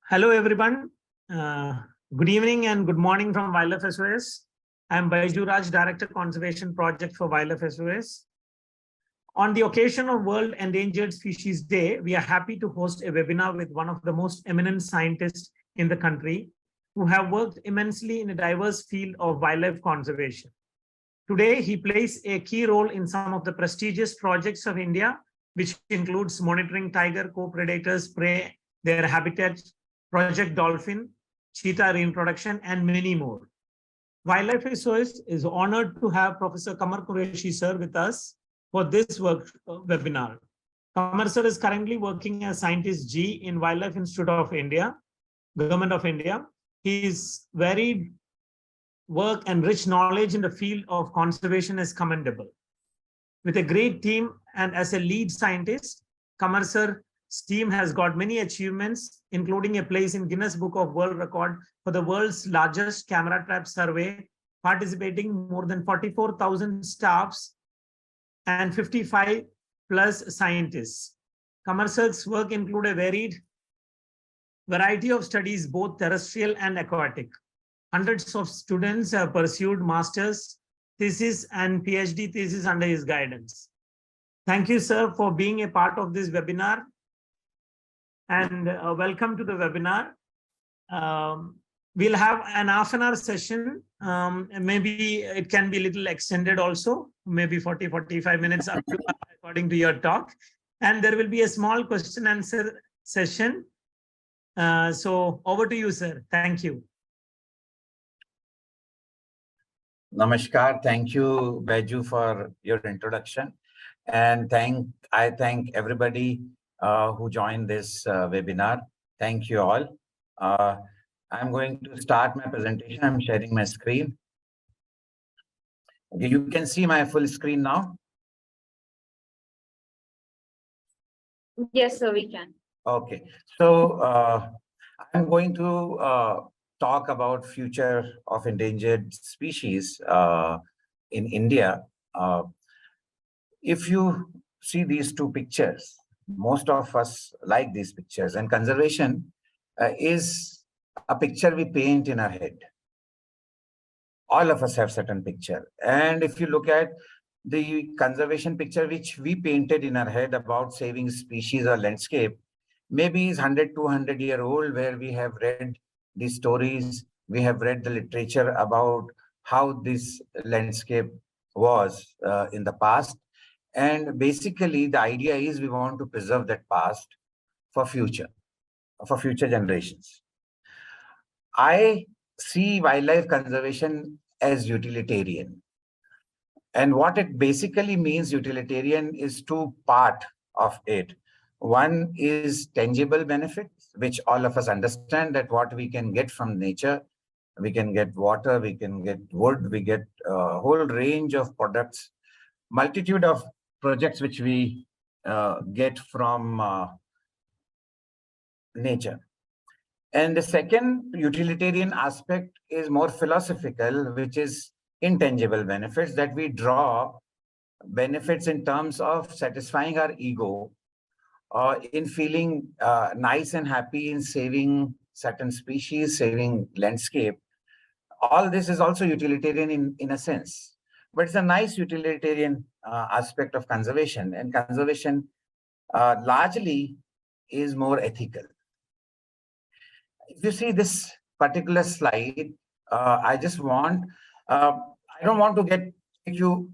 Hello, everyone. Good evening and good morning from Wildlife SOS. I'm Baiju Raj, Director Conservation Project for Wildlife SOS. On the occasion of World Endangered Species Day, we are happy to host a webinar with one of the most eminent scientists in the country who have worked immensely in a diverse field of wildlife conservation. Today, he plays a key role in some of the prestigious projects of India, which includes monitoring tiger co-predators, prey, their habitats, Project Dolphin, cheetah reintroduction, and many more. Wildlife SOS is honored to have Professor Qamar Qureshi sir with us for this webinar. Qamar sir is currently working as Scientist G in Wildlife Institute of India, Govt of India. His varied work and rich knowledge in the field of conservation is commendable. With a great team and as a lead scientist, Qamar sir's team has got many achievements, including a place in Guinness Book of World Record for the world's largest camera trap survey, participating more than 44,000 staffs and 55 plus scientists. Qamar sir's work include a variety of studies, both terrestrial and aquatic. Hundreds of students have pursued master's thesis and PhD thesis under his guidance. Thank you, sir, for being a part of this webinar. And welcome to the webinar. We'll have an half-an-hour session. Maybe it can be a little extended also, maybe 40-45 minutes up to, according to your talk. And there will be a small question-answer session. So over to you, sir. Thank you. Namaskar. Thank you, Baiju, for your introduction. And I thank everybody who joined this webinar. Thank you all. I'm going to start my presentation. I'm sharing my screen. Okay, you can see my full screen now. Yes, sir, we can. Okay, so I'm going to talk about future of endangered species in India. If you see these two pictures, most of us like these pictures, and conservation is a picture we paint in our head. All of us have certain picture. And if you look at the conservation picture which we painted in our head about saving species or landscape, maybe is 100-200 year old, where we have read the stories, we have read the literature about how this landscape was in the past. And basically, the idea is we want to preserve that past for future generations. I see wildlife conservation as utilitarian. And what it basically means, utilitarian, is two parts of it. One is tangible benefits, which all of us understand that what we can get from nature. We can get water, we can get wood, we get a whole range of products, multitude of projects which we get from nature. And the second utilitarian aspect is more philosophical, which is intangible benefits, that we draw benefits in terms of satisfying our ego, in feeling nice and happy in saving certain species, saving landscape. All this is also utilitarian in a sense, but it's a nice utilitarian aspect of conservation, and conservation largely is more ethical. If you see this particular slide, I don't want to take you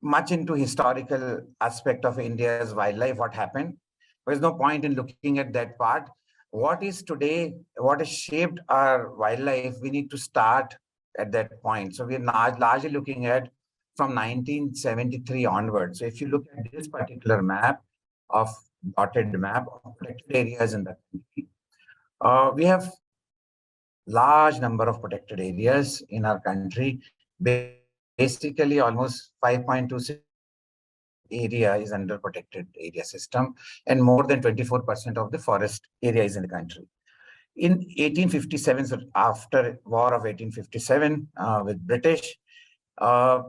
much into historical aspect of India's wildlife, what happened. There's no point in looking at that part. What is today, what has shaped our wildlife, we need to start at that point. So we're largely looking at from 1973 onwards. So if you look at this particular map of dotted map of protected areas in the country, we have large number of protected areas in our country. Basically, almost 5.26 area is under protected area system, and more than 24% of the forest area is in the country. In 1857, so after War of 1857 with British,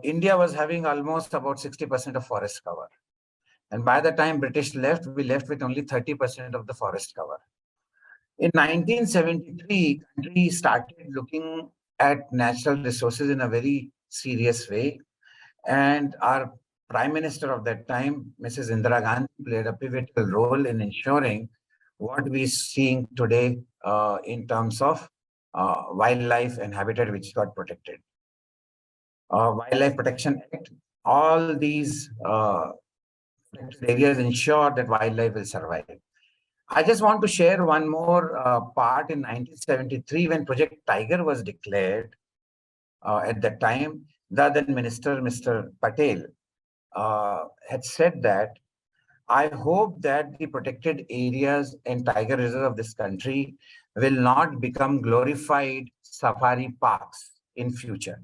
India was having almost about 60% of forest cover. And by the time British left, we left with only 30% of the forest cover. In 1973, country started looking at natural resources in a very serious way. And our Prime Minister of that time, Mrs. Indira Gandhi, played a pivotal role in ensuring what we're seeing today in terms of wildlife and habitat which got protected. Wildlife Protection Act, all these protected areas ensure that wildlife will survive. I just want to share one more part in 1973 when Project Tiger was declared. At that time, the then Minister, Mr. Patel, had said that I hope that the protected areas and tiger reserves of this country will not become glorified safari parks in future.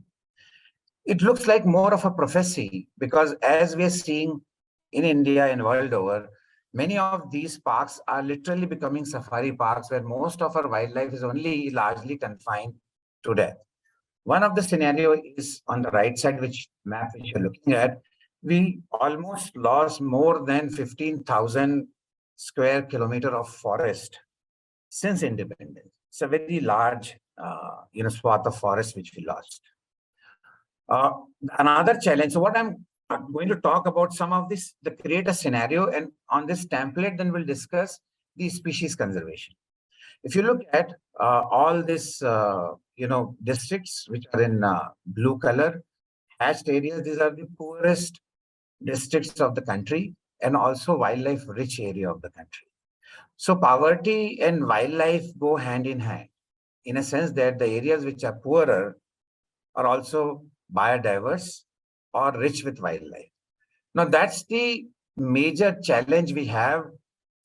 It looks like more of a prophecy because as we're seeing in India and world over, many of these parks are literally becoming safari parks where most of our wildlife is only largely confined to death. One of the scenario is on the right side, which map which you're looking at. We almost lost more than 15,000 square kilometer of forest since independence. It's a very large, swath of forest which we lost. Another challenge. So what I'm going to talk about some of this, the create a scenario, and on this template, then we'll discuss the species conservation. If you look at all these, districts which are in blue color, hatched areas, these are the poorest districts of the country and also wildlife rich area of the country. So poverty and wildlife go hand in hand in a sense that the areas which are poorer are also biodiverse or rich with wildlife. Now that's the major challenge we have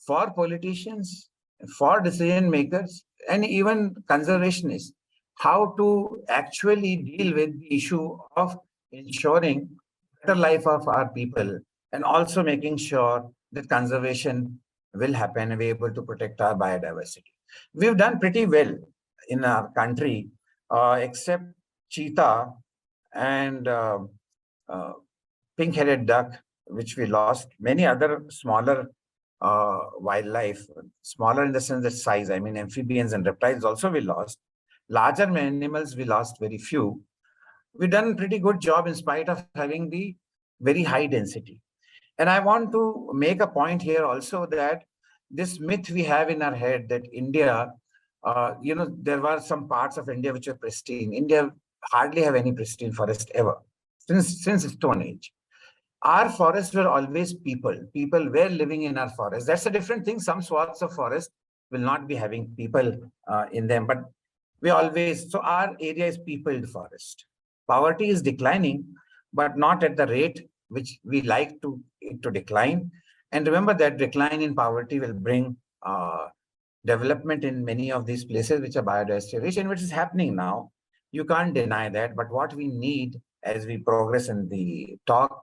for politicians, for decision makers, and even conservationists, how to actually deal with the issue of ensuring better life of our people and also making sure that conservation will happen and we're able to protect our biodiversity. We've done pretty well in our country, except cheetah and pink-headed duck, which we lost. Many other smaller wildlife, smaller in the sense that size, I mean amphibians and reptiles also we lost. Larger animals, we lost very few. We've done a pretty good job in spite of having the very high density. And I want to make a point here also that this myth we have in our head that India, there were some parts of India which are pristine. India hardly have any pristine forest ever, since Stone Age. Our forests were always people. People were living in our forests. That's a different thing. Some swaths of forest will not be having people in them, but we always, so our area is peopled forest. Poverty is declining, but not at the rate which we like it to decline. And remember that decline in poverty will bring development in many of these places which are biodiversity rich and which is happening now. You can't deny that, but what we need as we progress in the talk,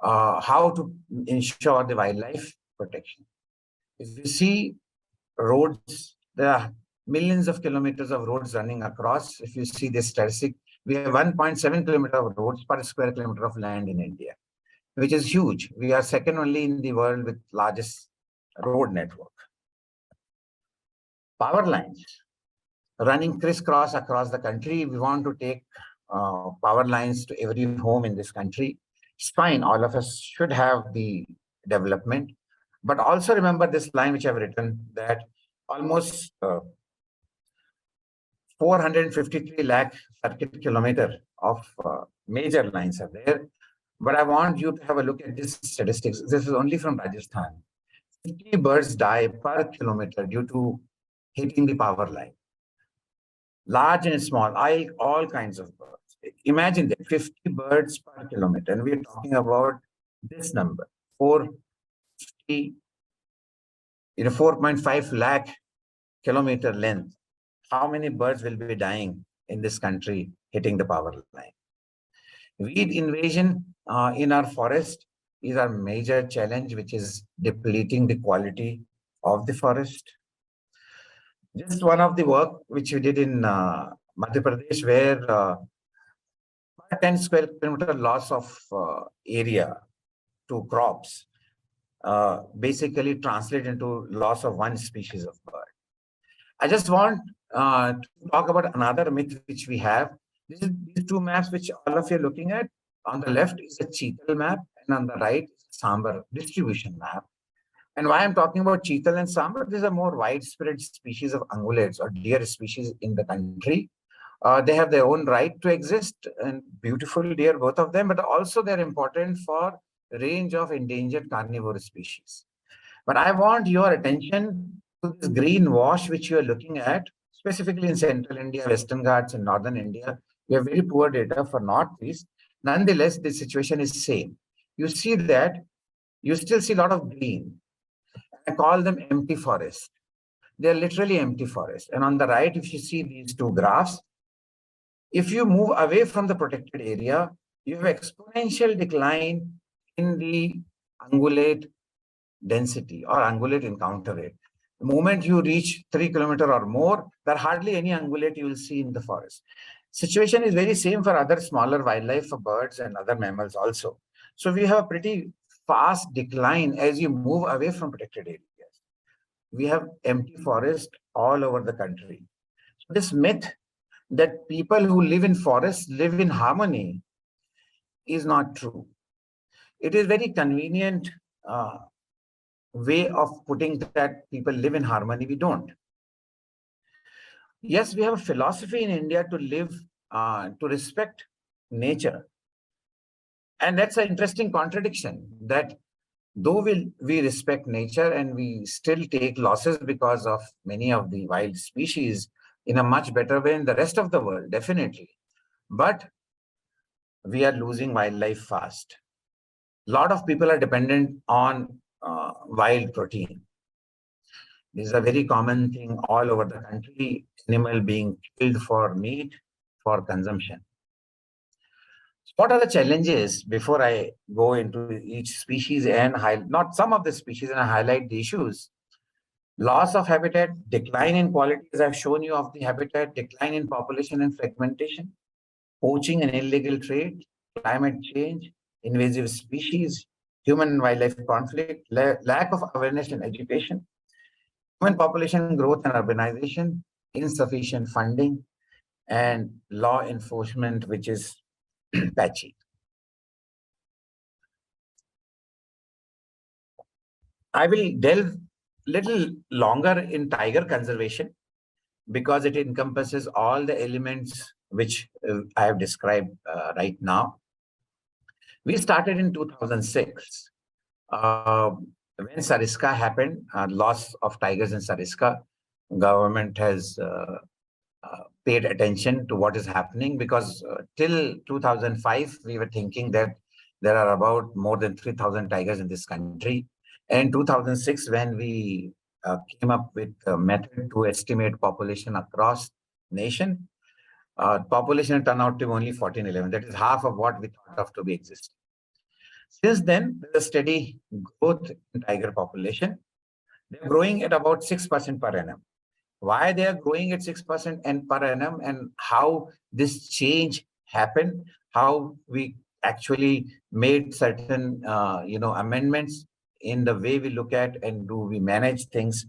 how to ensure the wildlife protection. If you see roads, there are millions of kilometers of roads running across. If you see this statistic, we have 1.7 kilometers of roads per square kilometer of land in India, which is huge. We are second only in the world with largest road network. Power lines running crisscross across the country. We want to take power lines to every home in this country. It's fine. All of us should have the development. But also remember this line which I've written that almost 453 lakh circuit kilometer of major lines are there. But I want you to have a look at these statistics. This is only from Rajasthan. 50 birds die per kilometer due to hitting the power line. Large and small, all kinds of birds. Imagine that 50 birds per kilometer. And we're talking about this number, 4.5 lakh kilometer length. How many birds will be dying in this country hitting the power line? Weed invasion in our forest is our major challenge, which is depleting the quality of the forest. Just one of the work which we did in Madhya Pradesh, where 10 square kilometer loss of area to crops basically translate into loss of one species of bird. I just want to talk about another myth which we have. These two maps which all of you are looking at. On the left is a cheetal map, and on the right is a sambar distribution map. And why I'm talking about cheetal and sambar, these are more widespread species of ungulates or deer species in the country. They have their own right to exist, and beautiful deer, both of them, but also they're important for a range of endangered carnivore species. But I want your attention to this green wash which you are looking at, specifically in central India, Western Ghats, and northern India. We have very poor data for northeast. Nonetheless, the situation is same. You see that you still see a lot of green. I call them empty forests. They're literally empty forests. And on the right, if you see these two graphs, if you move away from the protected area, you have exponential decline in the ungulate density or ungulate encounter rate. The moment you reach 3 kilometers or more, there are hardly any ungulate you will see in the forest. Situation is very same for other smaller wildlife, for birds and other mammals also. So we have a pretty fast decline as you move away from protected areas. We have empty forest all over the country. So this myth that people who live in forests live in harmony is not true. It is very convenient way of putting that people live in harmony. We don't. Yes, we have a philosophy in India to live, to respect nature. And that's an interesting contradiction, that though we respect nature and we still take losses because of many of the wild species in a much better way in the rest of the world, definitely. But we are losing wildlife fast. A lot of people are dependent on wild protein. This is a very common thing all over the country, animal being killed for meat, for consumption. What are the challenges before I go into each species and not some of the species and I highlight the issues? Loss of habitat, decline in quality, as I've shown you, of the habitat, decline in population and fragmentation, poaching and illegal trade, climate change, invasive species, human and wildlife conflict, lack of awareness and education, human population growth and urbanization, insufficient funding, and law enforcement, which is patchy. I will delve little longer in tiger conservation because it encompasses all the elements which I have described right now. We started in 2006 when Sariska happened, loss of tigers in Sariska. Government has paid attention to what is happening because till 2005 we were thinking that there are about more than 3,000 tigers in this country. And in 2006, when we came up with a method to estimate population across nation, population turned out to be only 1411. That is half of what we thought of to be existing. Since then, there's a steady growth in tiger population. They're growing at about 6% per annum. Why they are growing at 6% and per annum, and how this change happened, how we actually made certain amendments in the way we look at and do we manage things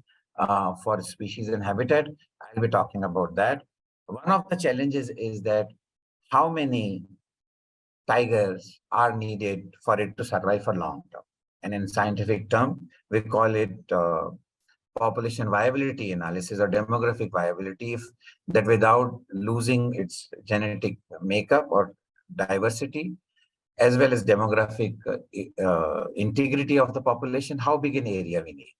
for species and habitat. I'll be talking about that. One of the challenges is that how many tigers are needed for it to survive for long term. And in scientific term, we call it population viability analysis or demographic viability, if that without losing its genetic makeup or diversity, as well as demographic integrity of the population, how big an area we need.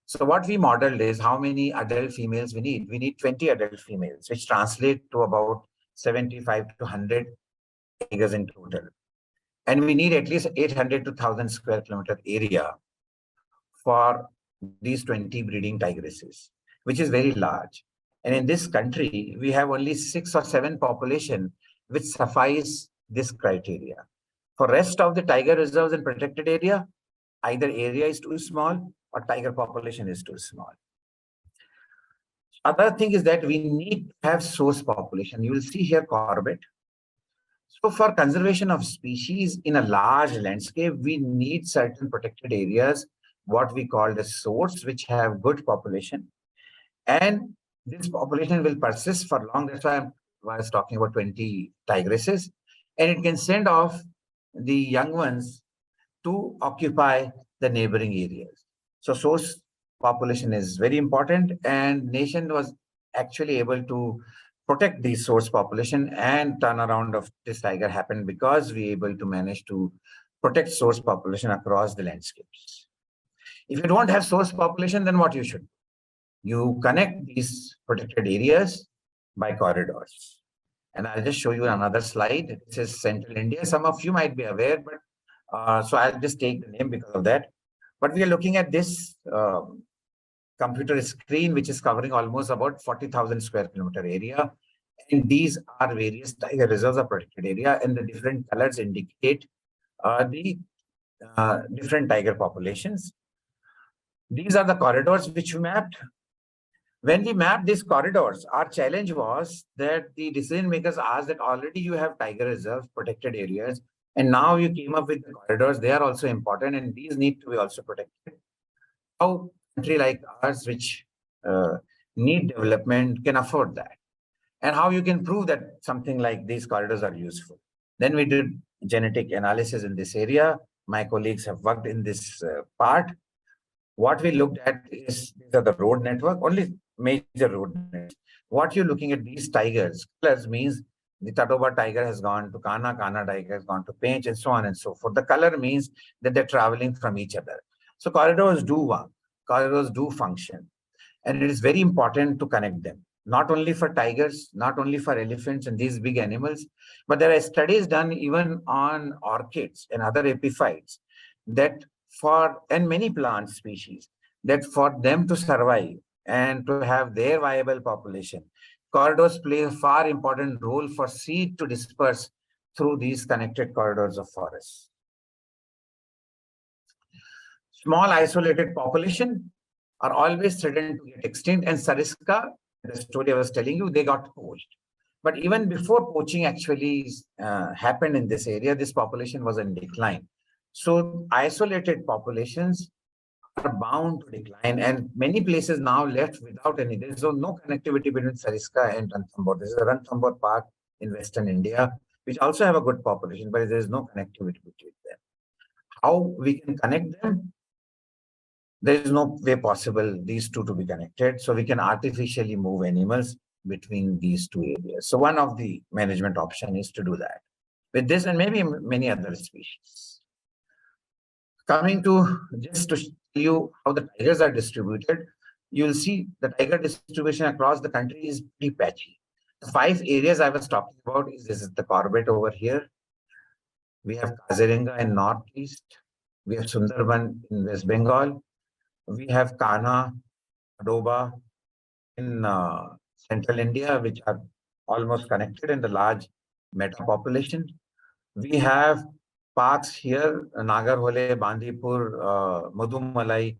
So what we modeled is how many adult females we need. We need 20 adult females, which translate to about 75 to 100 tigers in total. And we need at least 800 to 1,000 square kilometer area for these 20 breeding tigresses, which is very large. And in this country, we have only 6 or 7 population which suffice this criteria. For rest of the tiger reserves and protected area, either area is too small or tiger population is too small. Other thing is that we need to have source population. You will see here Corbett. So for conservation of species in a large landscape, we need certain protected areas, what we call the source, which have good population. And this population will persist for long. That's why I was talking about 20 tigresses. And it can send off the young ones to occupy the neighboring areas. So source population is very important, and nation was actually able to protect the source population, and turnaround of this tiger happened because we able to manage to protect source population across the landscapes. If you don't have source population, then what you should do? You connect these protected areas by corridors. And I'll just show you another slide. This is Central India. Some of you might be aware, but so I'll just take the name because of that. But we are looking at this computer screen, which is covering almost about 40,000 square kilometer area. And these are various tiger reserves of protected area, and the different colors indicate the different tiger populations. These are the corridors which we mapped. When we mapped these corridors, our challenge was that the decision makers asked that already you have tiger reserves, protected areas, and now you came up with the corridors. They are also important, and these need to be also protected. How a country like ours, which need development, can afford that? And how you can prove that something like these corridors are useful? Then we did genetic analysis in this area. My colleagues have worked in this part. What we looked at is these are the road network, only major road networks. What you're looking at these tigers, colors means the Tatoba tiger has gone to Kana, Kana tiger has gone to Pench, and so on and so forth. The color means that they're traveling from each other. So corridors do work, corridors do function. And it is very important to connect them, not only for tigers, not only for elephants and these big animals, but there are studies done even on orchids and other epiphytes that and many plant species, that for them to survive and to have their viable population, corridors play a far important role for seed to disperse through these connected corridors of forests. Small isolated population are always threatened to get extinct, and Sariska, the story I was telling you, they got poached. But even before poaching actually happened in this area, this population was in decline. So isolated populations are bound to decline, and many places now left without any. There is no connectivity between Sariska and Ranthambore. This is a Ranthambore Park in Western India, which also have a good population, but there is no connectivity between them. How we can connect them? There is no way possible these two to be connected. So we can artificially move animals between these two areas. So one of the management option is to do that with this and maybe many other species. Coming to just to show you how the tigers are distributed, you'll see the tiger distribution across the country is pretty patchy. The 5 areas I was talking about is this is the Corbett over here. We have Kaziranga in Northeast. We have Sundarban in West Bengal. We have Kana, Adoba in Central India, which are almost connected in the large meta population. We have parks here, Nagarhole, Bandipur, Madhumalai,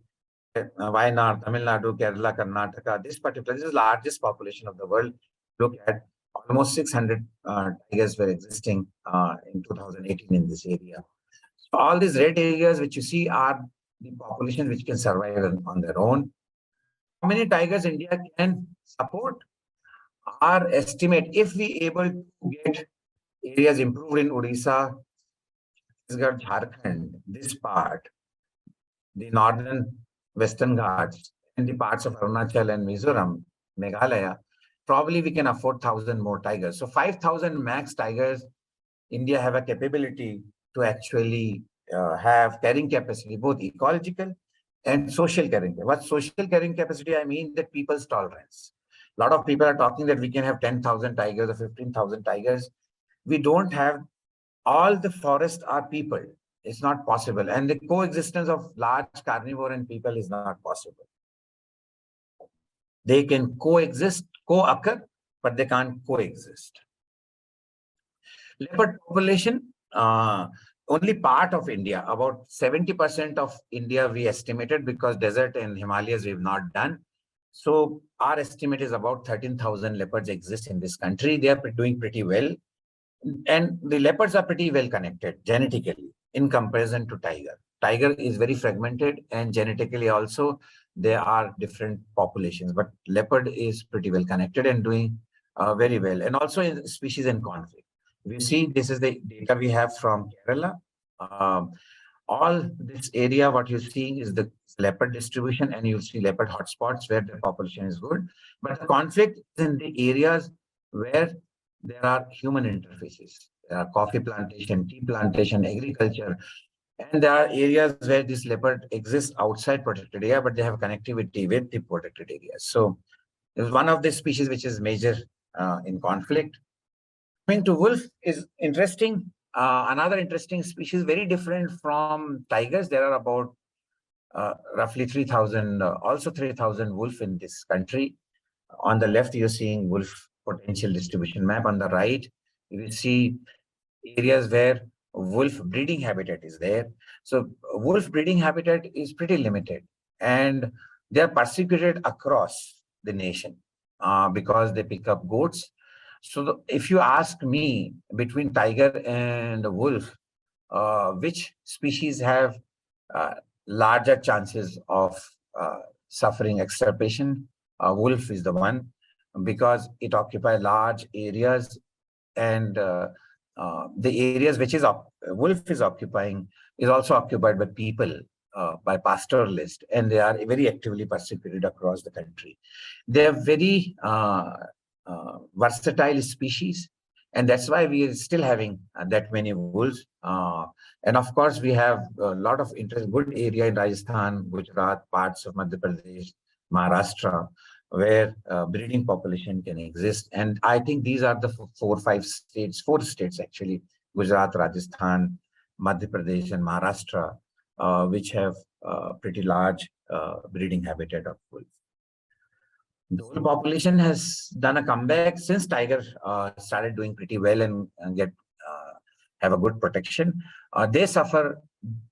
Wayanad, Tamil Nadu, Kerala, Karnataka. This is the largest population of the world. Look at almost 600 tigers were existing in 2018 in this area. So all these red areas which you see are the population which can survive on their own. How many tigers India can support? Our estimate, if we able to get areas improved in Odisha, Chhattisgarh, Jharkhand, this part, the northern Western Ghats, and the parts of Arunachal and Mizoram, Meghalaya, probably we can afford 1,000 more tigers. So 5,000 max tigers, India have a capability to actually have carrying capacity, both ecological and social carrying. What social carrying capacity, I mean that people's tolerance. A lot of people are talking that we can have 10,000 tigers or 15,000 tigers. We don't have, all the forests are people. It's not possible. And the coexistence of large carnivore and people is not possible. They can coexist, co-occur, but they can't coexist. Leopard population, only part of India, about 70% of India we estimated, because desert and Himalayas we've not done. So our estimate is about 13,000 leopards exist in this country. They are doing pretty well. And the leopards are pretty well connected genetically in comparison to tiger. Tiger is very fragmented, and genetically also there are different populations, but leopard is pretty well connected and doing very well. And also in species in conflict. We see this is the data we have from Kerala. All this area, what you're seeing is the leopard distribution, and you'll see leopard hotspots where the population is good. But the conflict is in the areas where there are human interfaces. There are coffee plantation, tea plantation, agriculture, and there are areas where this leopard exists outside protected area, but they have connectivity with the protected areas. So it's one of the species which is major in conflict. Coming to wolf is interesting. Another interesting species, very different from tigers. There are about roughly 3,000, also 3,000 wolf in this country. On the left, you're seeing wolf potential distribution map. On the right, you will see areas where wolf breeding habitat is there. So wolf breeding habitat is pretty limited, and they are persecuted across the nation because they pick up goats. So if you ask me, between tiger and wolf, which species have larger chances of suffering extirpation, wolf is the one, because it occupies large areas, and the areas which is wolf is occupying is also occupied by people, by pastoralists, and they are very actively persecuted across the country. They are very versatile species, and that's why we are still having that many wolves. And of course, we have a lot of good area in Rajasthan, Gujarat, parts of Madhya Pradesh, Maharashtra, where breeding population can exist. And I think these are the four states actually, Gujarat, Rajasthan, Madhya Pradesh, and Maharashtra, which have pretty large breeding habitat of wolves. The whole population has done a comeback since tiger started doing pretty well and have a good protection. They suffer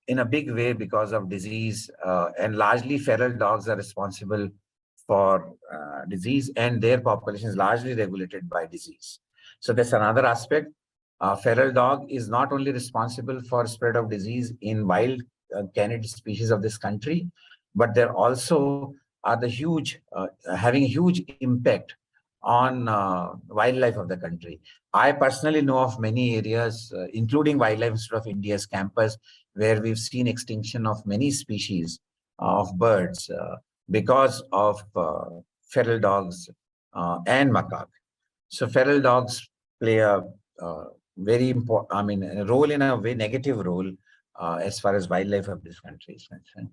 in a big way because of disease, and largely feral dogs are responsible for disease, and their population is largely regulated by disease. So that's another aspect. Feral dog is not only responsible for spread of disease in wild canid species of this country, but they're also are the huge, having a huge impact on wildlife of the country. I personally know of many areas, including Wildlife Institute of India's campus, where we've seen extinction of many species of birds because of feral dogs and macaque. So feral dogs play a very important, a role in a very negative role as far as wildlife of this country is concerned.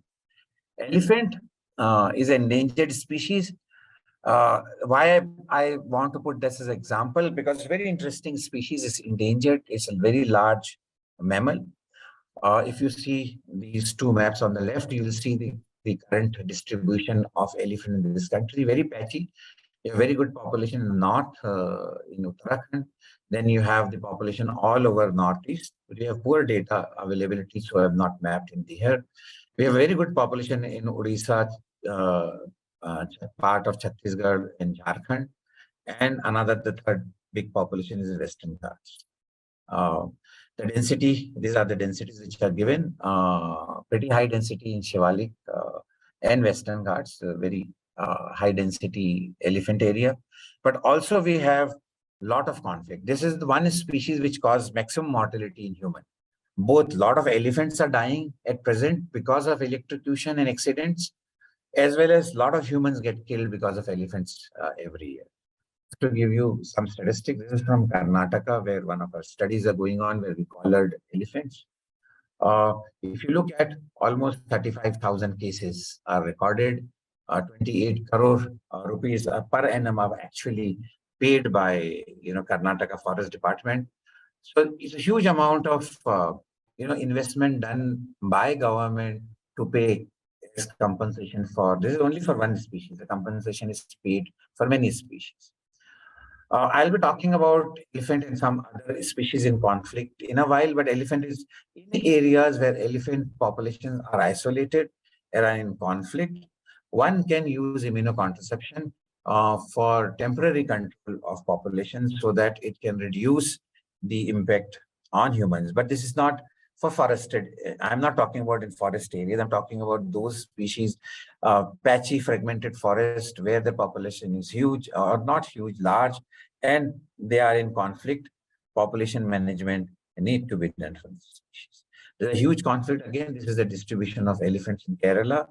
Elephant is an endangered species. Why I want to put this as an example, because it's a very interesting species. It's endangered. It's a very large mammal. If you see these two maps on the left, you will see the current distribution of elephant in this country, very patchy. You have very good population in the north, in Uttarakhand. Then you have the population all over northeast. But we have poor data availability, so I have not mapped in here. We have a very good population in Odisha, part of Chhattisgarh and Jharkhand, and the third big population is in Western Ghats. The density, these are the densities which are given. Pretty high density in Shivalik and Western Ghats, very high density elephant area. But also we have a lot of conflict. This is the one species which causes maximum mortality in human. Both lot of elephants are dying at present because of electrocution and accidents, as well as a lot of humans get killed because of elephants every year. To give you some statistics, this is from Karnataka, where one of our studies are going on, where we collared elephants. If you look at almost 35,000 cases are recorded, 28 crore rupees per annum are actually paid by Karnataka Forest Department. So it's a huge amount of investment done by government to pay as compensation for. This is only for one species. The compensation is paid for many species. I'll be talking about elephant and some other species in conflict in a while, but elephant is in areas where elephant populations are isolated and are in conflict. One can use immunocontraception for temporary control of populations so that it can reduce the impact on humans. But this is not for forested. I'm not talking about in forest areas. I'm talking about those species, patchy, fragmented forest where the population is huge or not huge, large, and they are in conflict. Population management need to be done for these species. There's a huge conflict. Again, this is the distribution of elephants in Kerala,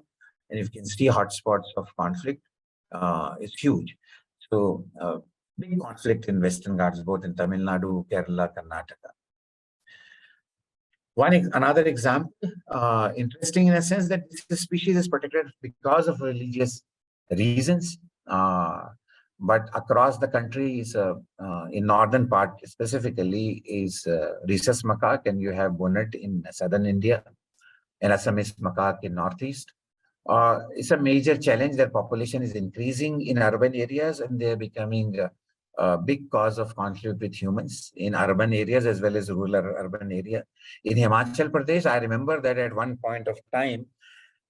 and you can see hotspots of conflict. It's huge. So, big conflict in Western Ghats, both in Tamil Nadu, Kerala, Karnataka. Another example, interesting in a sense that this species is protected because of religious reasons, but across the country is in northern part specifically is rhesus macaque, and you have bonnet in southern India, and Assamese macaque in northeast. It's a major challenge. Their population is increasing in urban areas, and they're becoming a big cause of conflict with humans in urban areas as well as rural urban area. In Himachal Pradesh, I remember that at one point of time,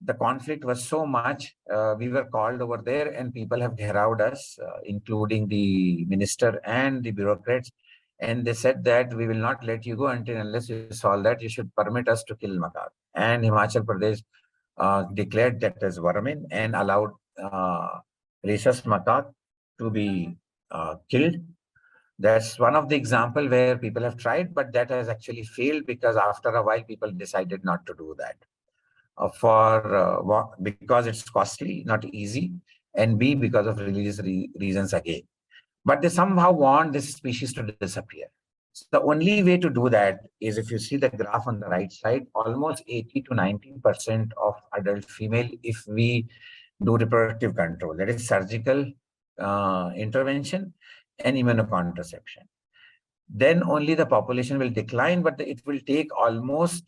the conflict was so much, we were called over there and people have gherawed us, including the minister and the bureaucrats. And they said that we will not let you go unless you solve that. You should permit us to kill macaque. And Himachal Pradesh declared that as vermin and allowed rhesus macaque to be killed. That's one of the example where people have tried, but that has actually failed because after a while people decided not to do that. Because it's costly, not easy, and B, because of religious reasons again. But they somehow want this species to disappear. So the only way to do that is, if you see the graph on the right side, almost 80 to 90% of adult female, if we do reproductive control, that is surgical intervention and immunocontraception, then only the population will decline, but it will take almost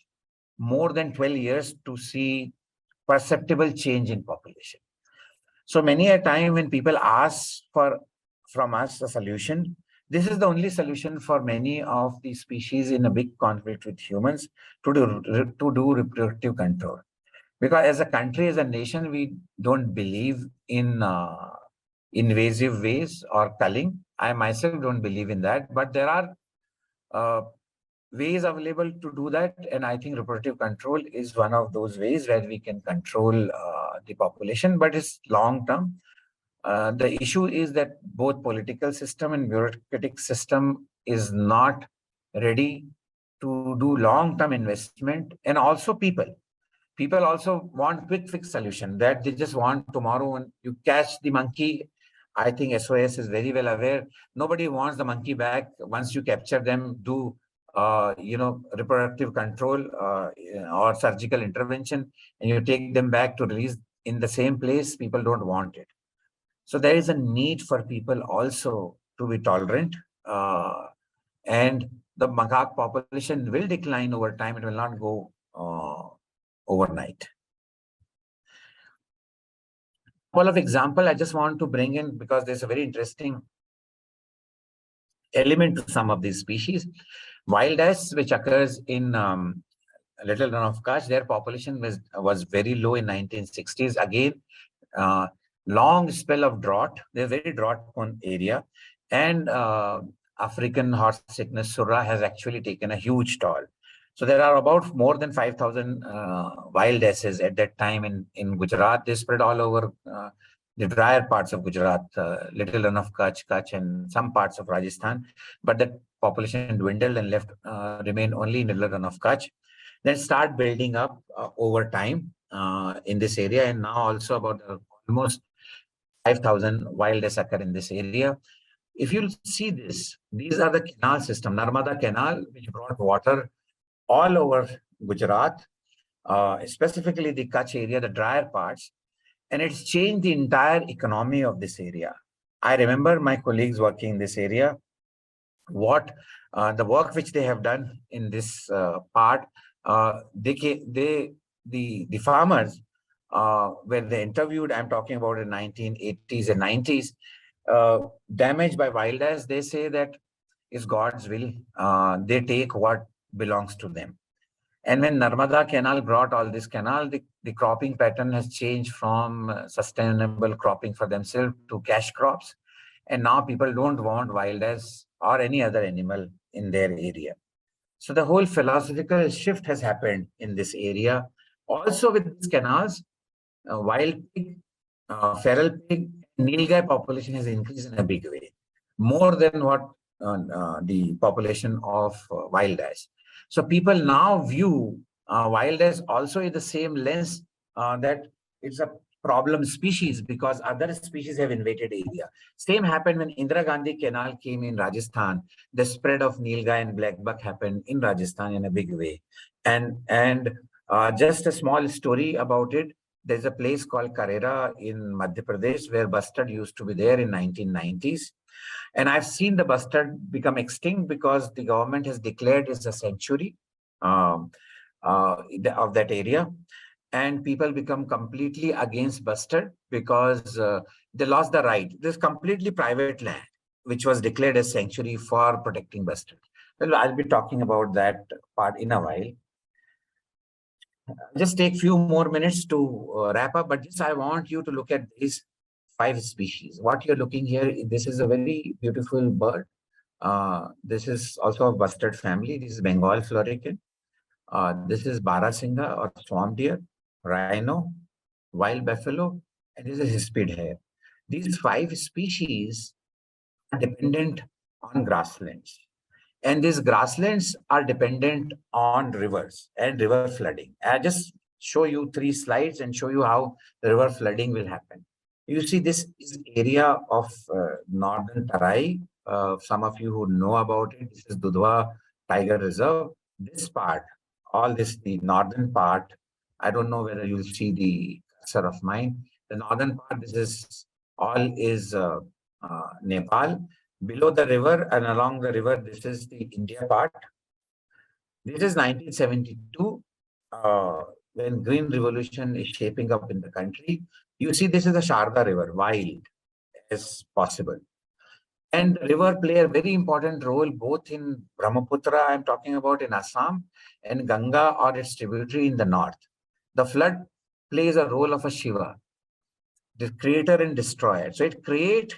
more than 12 years to see perceptible change in population. So many a time when people ask from us a solution, this is the only solution for many of the species in a big conflict with humans to do reproductive control. Because as a country, as a nation, we don't believe in invasive ways or culling. I myself don't believe in that, but there are ways available to do that. And I think reproductive control is one of those ways where we can control the population, but it's long term. The issue is that both political system and bureaucratic system is not ready to do long-term investment. And also people also want quick fix solution, that they just want tomorrow when you catch the monkey. I think SOS is very well aware. Nobody wants the monkey back. Once you capture them, do reproductive control or surgical intervention, and you take them back to release in the same place, people don't want it. So there is a need for people also to be tolerant, and the macaque population will decline over time. It will not go overnight. Couple of example I just want to bring in because there's a very interesting element to some of these species. Wild ass, which occurs in Little Run of Kutch, their population was very low in 1960s. Again, long spell of drought. They're very drought-prone area, and African horse sickness Surra has actually taken a huge toll. So there are about more than 5,000 wild asses at that time in Gujarat. They spread all over the drier parts of Gujarat, Little Run of Kutch, and some parts of Rajasthan. But the population dwindled and remained only in Little Run of Kutch. Then start building up over time in this area, and now also about almost 5,000 wild ass occur in this area. If you see this, these are the canal system, Narmada Canal, which brought water all over Gujarat, specifically the Kutch area, the drier parts, and it's changed the entire economy of this area. I remember my colleagues working in this area, the work which they have done in this part, the farmers, when they interviewed, I'm talking about in 1980s and 90s, damaged by wild ass, they say that it's God's will. They take what belongs to them. And when Narmada Canal brought all this canal, the cropping pattern has changed from sustainable cropping for themselves to cash crops. And now people don't want wild ass or any other animal in their area. So the whole philosophical shift has happened in this area. Also with these canals, wild pig, feral pig, nilgai population has increased in a big way, more than what the population of wild has. So people now view wild as also in the same lens that it's a problem species because other species have invaded area. Same happened when Indira Gandhi Canal came in Rajasthan. The spread of nilgai and blackbuck happened in Rajasthan in a big way. And just a small story about it. There's a place called Karera in Madhya Pradesh where bustard used to be there in 1990s. And I've seen the bustard become extinct because the government has declared it's a sanctuary um, of that area. And people become completely against bustard because they lost the right. This completely private land, which was declared as sanctuary for protecting bustard. Well, I'll be talking about that part in a while. Just take few more minutes to wrap up, but just I want you to look at these 5 species. What you're looking here, this is a very beautiful bird. This is also a bustard family. This is Bengal florican. This is Barasingha or swamp deer, rhino, wild buffalo, and this is hispid hare. These 5 species are dependent on grasslands. And these grasslands are dependent on rivers and river flooding. I'll just show you 3 slides and show you how the river flooding will happen. You see, this is area of northern Tarai. Some of you who know about it, this is Dudhwa Tiger Reserve. This part, all this, the northern part, I don't know whether you'll see the cursor of mine. The northern part, this is all is Nepal. Below the river and along the river, this is the India part. This is 1972, when Green Revolution is shaping up in the country. You see, this is the Sharda River, wild as possible. And the river play a very important role both in Brahmaputra, I'm talking about in Assam, and Ganga or its tributary in the north. The flood plays a role of a Shiva, the creator and destroyer. So it creates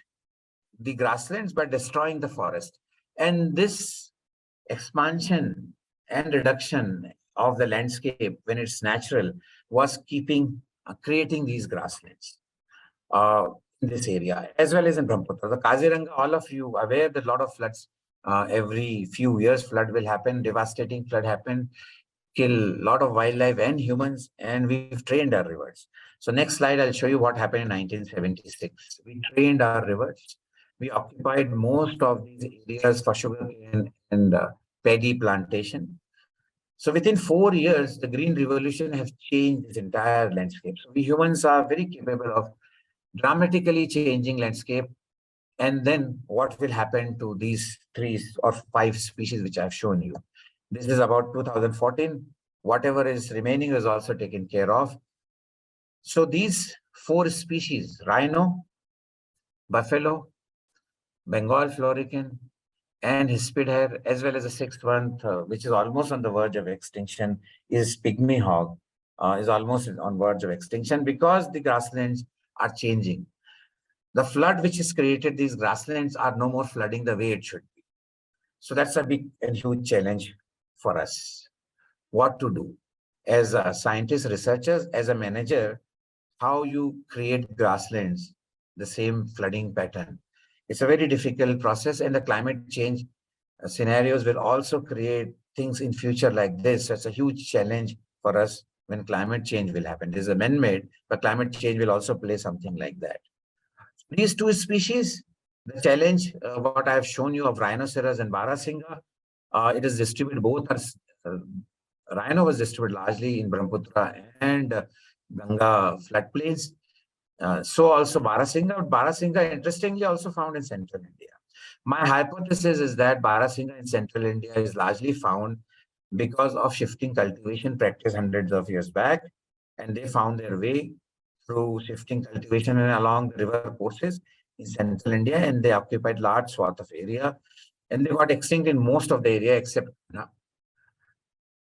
the grasslands by destroying the forest. And this expansion and reduction of the landscape when it's natural was creating these grasslands in this area, as well as in Brahmaputra. The Kaziranga, all of you aware that a lot of floods, every few years flood will happen, devastating flood happen, kill a lot of wildlife and humans, and we've trained our rivers. So next slide, I'll show you what happened in 1976. We trained our rivers. We occupied most of these areas for sugarcane and paddy plantation. So within 4 years, the Green Revolution has changed this entire landscape. So we humans are very capable of dramatically changing landscape. And then what will happen to these 3 or 5 species which I've shown you? This is about 2014. Whatever is remaining is also taken care of. So these 4 species, rhino, buffalo, Bengal florican, and hispid hare, as well as the 6th one, which is almost on the verge of extinction, is pygmy hog, is almost on verge of extinction because the grasslands are changing. The flood which is created, these grasslands are no more flooding the way it should be. So that's a big and huge challenge for us. What to do? As scientists, researchers, as a manager, how you create grasslands, the same flooding pattern. It's a very difficult process, and the climate change scenarios will also create things in future like this. So it's a huge challenge for us when climate change will happen. This is a man-made, but climate change will also play something like that. These 2 species, the challenge, what I have shown you of rhinoceros and Barasingha, it is distributed, both are, rhino was distributed largely in Brahmaputra and Ganga floodplains. So also Barasingha, but Barasingha interestingly also found in central India. My hypothesis is that Barasingha in central India is largely found because of shifting cultivation practice hundreds of years back, and they found their way through shifting cultivation and along the river courses in central India, and they occupied large swath of area, and they got extinct in most of the area except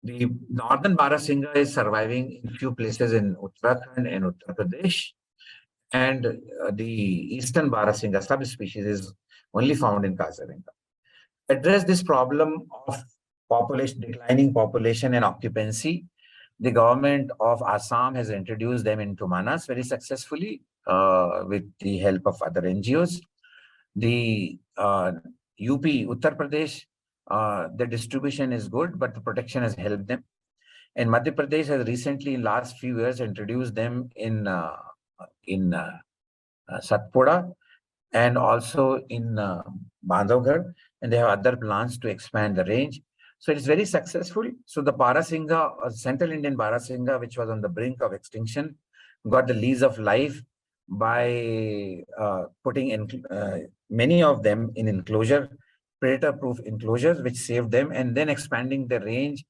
the northern Barasingha is surviving in few places in Uttarakhand and Uttar Pradesh. And the eastern Barasingha subspecies is only found in Kaziranga. Address this problem of declining population and occupancy. The government of Assam has introduced them into Manas very successfully with the help of other NGOs. The UP, Uttar Pradesh, the distribution is good, but the protection has helped them. And Madhya Pradesh has recently, in last few years, introduced them in Satpura and also in Bandhavgarh, and they have other plans to expand the range. So it is very successful. So the Barasingha, Central Indian Barasingha, which was on the brink of extinction, got the lease of life by putting in many of them in enclosure, predator-proof enclosures, which saved them, and then expanding the range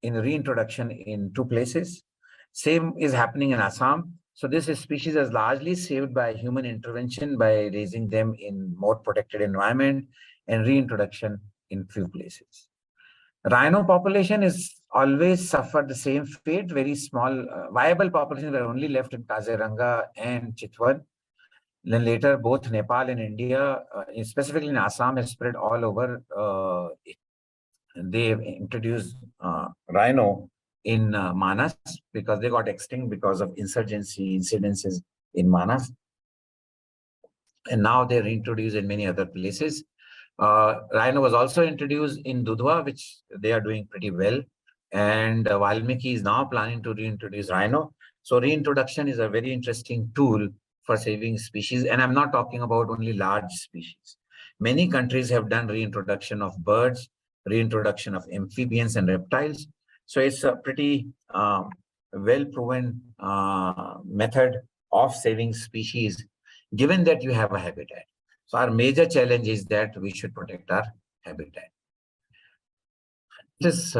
in reintroduction in 2 places. Same is happening in Assam. So this species is largely saved by human intervention by raising them in more protected environment and reintroduction in few places. Rhino population is always suffered the same fate. Very small viable populations were only left in Kaziranga and Chitwan. Then later, both Nepal and India, specifically in Assam, has spread all over. They have introduced rhino in Manas because they got extinct because of insurgency incidences in Manas. And now they're reintroduced in many other places. Rhino was also introduced in Dudhwa, which they are doing pretty well. And Valmiki is now planning to reintroduce rhino. So reintroduction is a very interesting tool for saving species. And I'm not talking about only large species. Many countries have done reintroduction of birds, reintroduction of amphibians and reptiles. So it's a pretty well-proven method of saving species, given that you have a habitat. So our major challenge is that we should protect our habitat. This is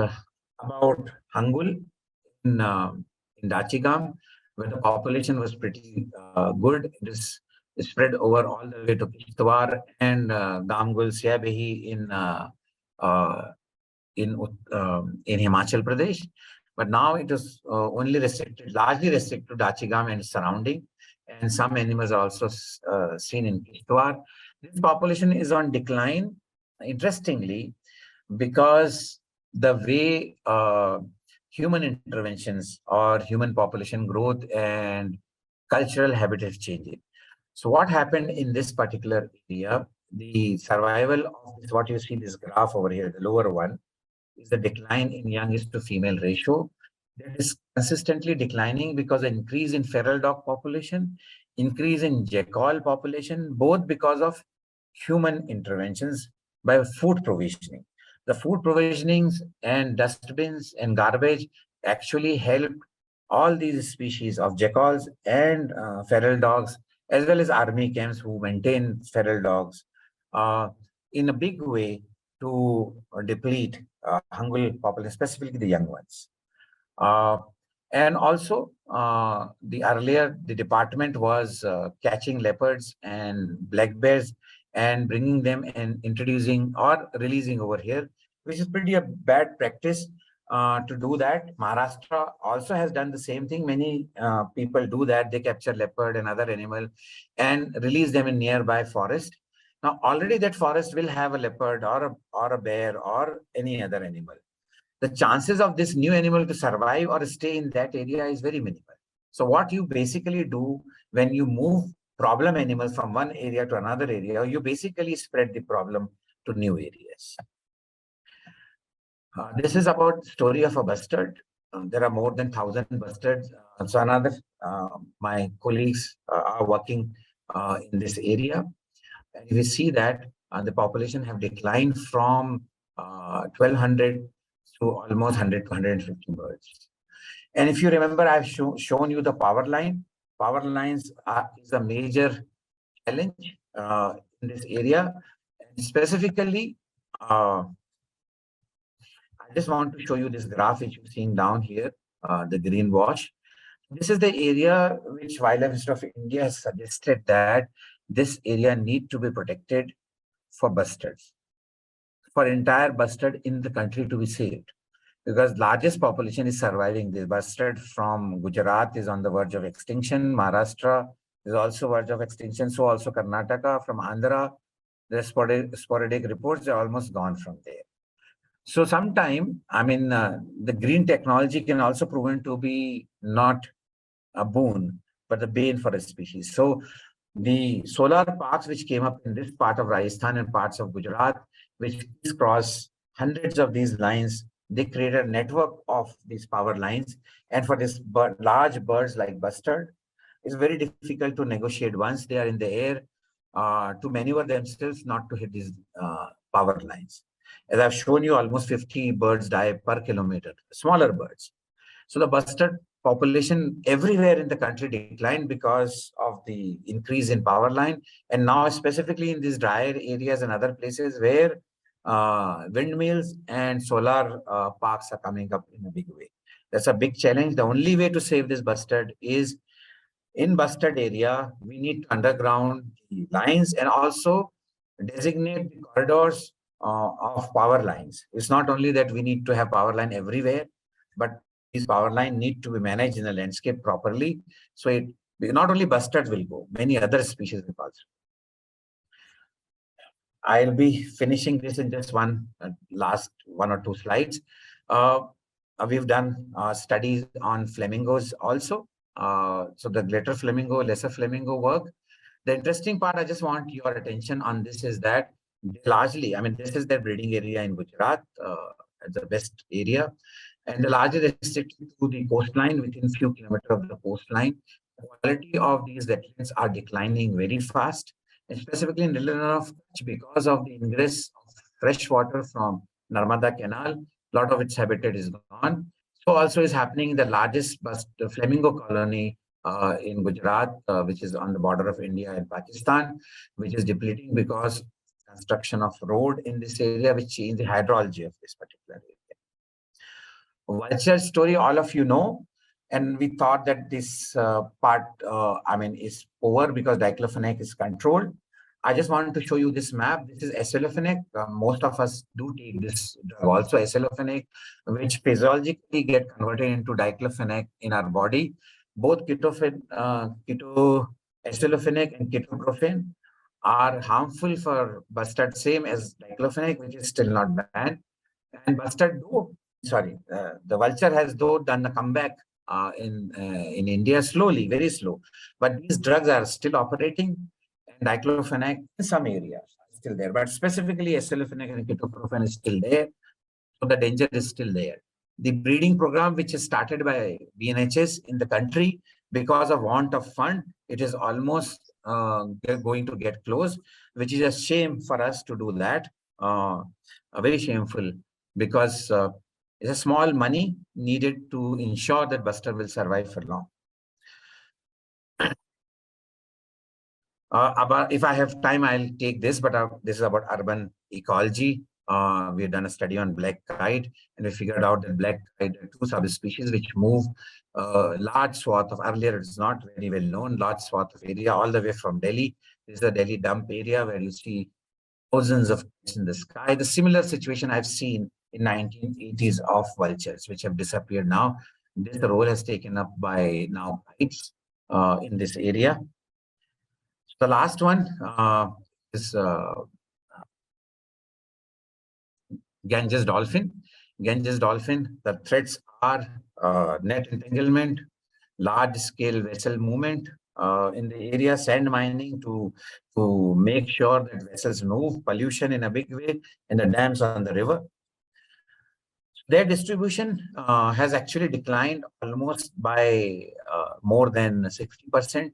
about Hangul in Dachigam, where the population was pretty good. It is spread over all the way to Kishtwar and Gamgul, Siabehi in Himachal Pradesh. But now it is only restricted, largely restricted to Dachigam and surrounding. And some animals are also seen in Kishtwar. This population is on decline, interestingly, because the way human interventions or human population growth and cultural habitat changing. So what happened in this particular area, the survival of this, what you see this graph over here, the lower one, is the decline in youngest to female ratio. That is consistently declining because of increase in feral dog population, increase in jackal population, both because of human interventions by food provisioning. The food provisionings and dustbins and garbage actually help all these species of jackals and feral dogs, as well as army camps who maintain feral dogs in a big way to deplete Hangul population, specifically the young ones. And also, the department was catching leopards and black bears and bringing them and introducing or releasing over here, which is pretty a bad practice to do that. Maharashtra also has done the same thing. Many people do that. They capture leopard and other animal and release them in nearby forest. Now, already that forest will have a leopard or a bear or any other animal. The chances of this new animal to survive or stay in that area is very minimal. So what you basically do when you move problem animals from one area to another area, you basically spread the problem to new areas. This is about story of a bustard. There are more than 1,000 bustards. So another, my colleagues are working in this area. And we see that the population have declined from 1,200 to almost 100 to 150 birds. And if you remember, I've shown you the power line. Power lines is a major challenge in this area. And specifically, I just want to show you this graph which you're seeing down here, the green wash. This is the area which Wildlife SOS of India has suggested that this area need to be protected for bustards, for entire bustard in the country to be saved. Because largest population is surviving. The bustard from Gujarat is on the verge of extinction. Maharashtra is also verge of extinction. So also Karnataka. From Andhra, the sporadic reports are almost gone from there. So sometime, the green technology can also proven to be not a boon, but a bane for a species. So the solar parks which came up in this part of Rajasthan and parts of Gujarat, which cross hundreds of these lines, they create a network of these power lines. And for this large birds like bustard, it's very difficult to negotiate once they are in the air to maneuver themselves not to hit these power lines. As I've shown you, almost 50 birds die per kilometer, smaller birds. So the bustard population everywhere in the country declined because of the increase in power line. And now specifically in these drier areas and other places where windmills and solar parks are coming up in a big way. That's a big challenge. The only way to save this bustard is in bustard area, we need to underground the lines and also designate the corridors of power lines. It's not only that we need to have power line everywhere, but these power line need to be managed in the landscape properly. So not only bustards will go, many other species will also. I'll be finishing this in just last one or two slides. We've done studies on flamingos also. So the greater flamingo, lesser flamingo work. The interesting part, I just want your attention on this is that largely, this is their breeding area in Gujarat, the best area, and the largely restricted to the coastline within few kilometers of the coastline. The quality of these wetlands are declining very fast, and specifically in the region of Kutch because of the ingress of fresh water from Narmada Canal. A lot of its habitat is gone. So also is happening the largest flamingo colony in Gujarat, which is on the border of India and Pakistan, which is depleting because construction of road in this area, which changed the hydrology of this particular area. Vulture story, all of you know, and we thought that this part, is over because diclofenac is controlled. I just wanted to show you this map. This is aceclofenac. Most of us do take this drug also, aceclofenac, which physiologically get converted into diclofenac in our body. Both aceclofenac and ketoprofen are harmful for bustard, same as diclofenac, which is still not banned. And bustard, the vulture has though done a comeback in India slowly, very slow. But these drugs are still operating. Diclofenac in some areas are still there, but specifically aceclofenac and ketoprofen is still there. So the danger is still there. The breeding program, which is started by BNHS in the country, because of want of fund, it is almost going to get closed, which is a shame for us to do that. Very shameful because it's a small money needed to ensure that bustard will survive for long. If I have time, I'll take this, but this is about urban ecology. We've done a study on black kite, and we figured out that black kite are two subspecies which move large swath of, earlier it's not very well known, large swath of area all the way from Delhi. This is the Delhi dump area where you see thousands of kites in the sky. The similar situation I've seen in 1980s of vultures, which have disappeared now. This role has taken up by now kites in this area. The last one is Ganges dolphin. Ganges dolphin, the threats are net entanglement, large-scale vessel movement in the area, sand mining to make sure that vessels move, pollution in a big way, and the dams on the river. Their distribution has actually declined almost by more than 60%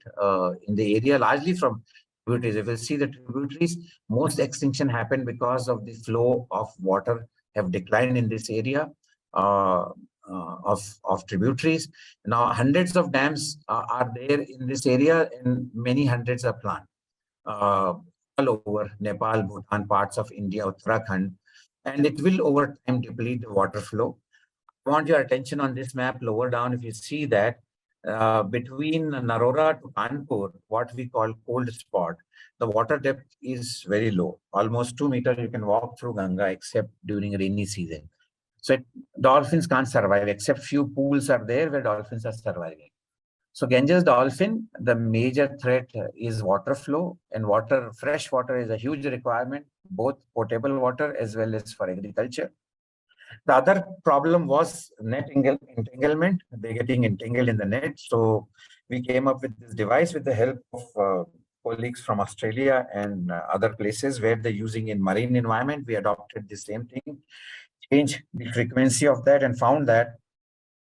in the area, largely from tributaries. If you see the tributaries, most extinction happened because of the flow of water have declined in this area of tributaries. Now, hundreds of dams are there in this area, and many hundreds are planned all over Nepal, Bhutan, parts of India, Uttarakhand. And it will over time deplete the water flow. I want your attention on this map lower down. If you see that between Narora to Kanpur, what we call cold spot, the water depth is very low, almost 2 meters. You can walk through Ganga except during rainy season. So dolphins can't survive, except few pools are there where dolphins are surviving. So Ganges dolphin, the major threat is water flow, and fresh water is a huge requirement, both potable water as well as for agriculture. The other problem was net entanglement. They're getting entangled in the net. So we came up with this device with the help of colleagues from Australia and other places where they're using in marine environment. We adopted the same thing, changed the frequency of that, and found that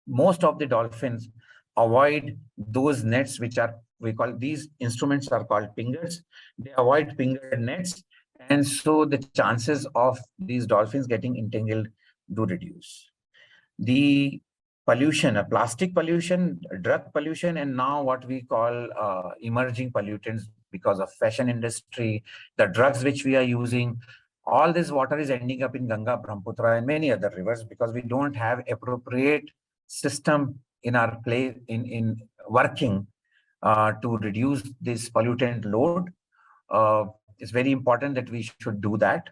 most of the dolphins avoid those nets, which are, we call these instruments are called pingers. They avoid pinger nets. And so the chances of these dolphins getting entangled do reduce. The pollution, plastic pollution, drug pollution, and now what we call emerging pollutants because of fashion industry, the drugs which we are using, all this water is ending up in Ganga, Brahmaputra, and many other rivers because we don't have appropriate system in our place in working to reduce this pollutant load. It's very important that we should do that.